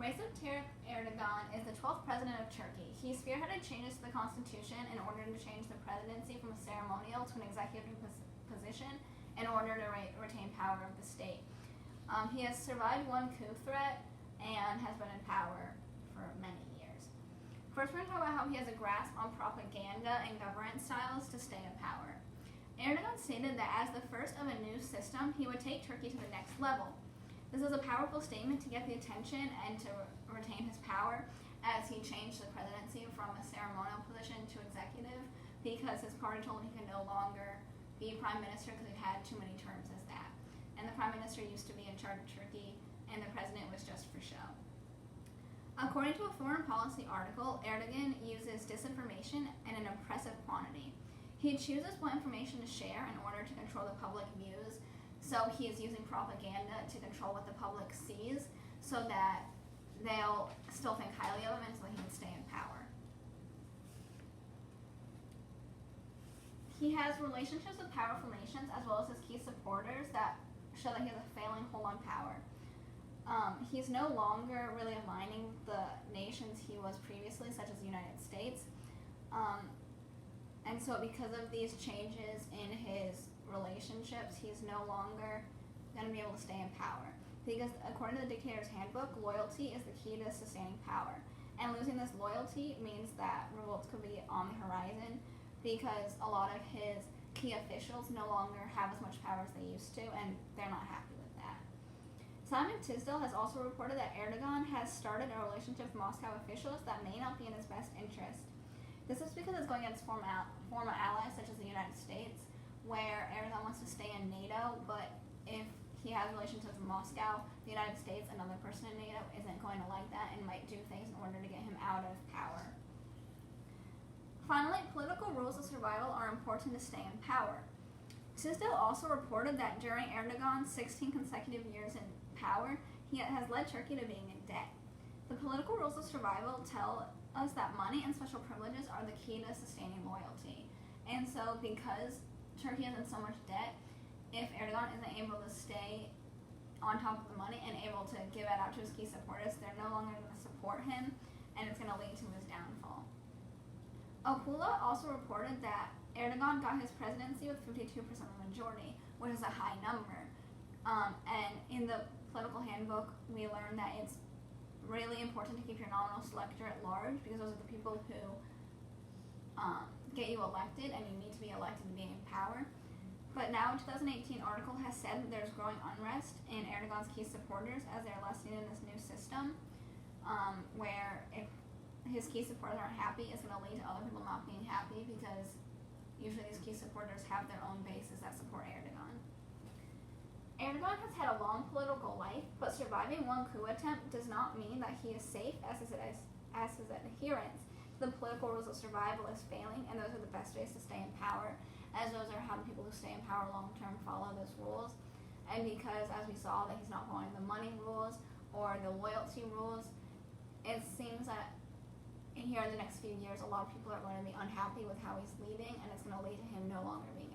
Recep Tayyip Erdogan is the 12th president of Turkey. He spearheaded changes to the constitution in order to change the presidency from a ceremonial to an executive position in order to retain power of the state. He has survived one coup threat and has been in power for many years. First, we're going to talk about how he has a grasp on propaganda and governance styles to stay in power. Erdogan stated that as the first of a new system, he would take Turkey to the next level. This is a powerful statement to get the attention and to retain his power, as he changed the presidency from a ceremonial position to executive because his party told him he could no longer be prime minister because he had too many terms as that. And the prime minister used to be in charge of Turkey, and the president was just for show. According to a foreign policy article, Erdogan uses disinformation in an impressive quantity. He chooses what information to share in order to control the public views. So he is using propaganda to control what the public sees so that they'll still think highly of him and so he can stay in power. He has relationships with powerful nations as well as his key supporters that show that he has a failing hold on power. He's no longer really aligning the nations he was previously, such as the United States. And so because of these changes in his relationships, he's no longer going to be able to stay in power. Because according to the Dictator's Handbook, loyalty is the key to sustaining power. And losing this loyalty means that revolts could be on the horizon because a lot of his key officials no longer have as much power as they used to, and they're not happy with that. Simon Tisdale has also reported that Erdogan has started a relationship with Moscow officials that may not be in his best interest. This is because it's going against former allies such as the United States, where Erdogan wants to stay in NATO, but if he has relationships with Moscow, the United States, another person in NATO, isn't going to like that and might do things in order to get him out of power. Finally, political rules of survival are important to stay in power. Tisdale also reported that during Erdogan's 16 consecutive years in power, he has led Turkey to being in debt. The political rules of survival tell us that money and special privileges are the key to sustaining loyalty. And so because Turkey is in so much debt, if Erdogan isn't able to stay on top of the money and able to give it out to his key supporters, they're no longer going to support him, and it's going to lead to his downfall. Okula also reported that Erdogan got his presidency with 52% of the majority, which is a high number. And in the political handbook, we learned that it's really important to keep your nominal selector at large because those are the people who get you elected, and you need to be elected to be in power. But now a 2018 article has said that there's growing unrest in Erdogan's key supporters as they're less seen in this new system, where if his key supporters aren't happy, it's going to lead to other people not being happy because usually these key supporters have their own bases that support Erdogan. Erdogan has had a long political life, but surviving one coup attempt does not mean that he is safe as his adherence to the political rules of survival is failing, and those are the best ways to stay in power, as those are how the people who stay in power long-term follow those rules. And because, as we saw, that he's not following the money rules or the loyalty rules, it seems that here in the next few years, a lot of people are going to be unhappy with how he's leading, and it's going to lead to him no longer being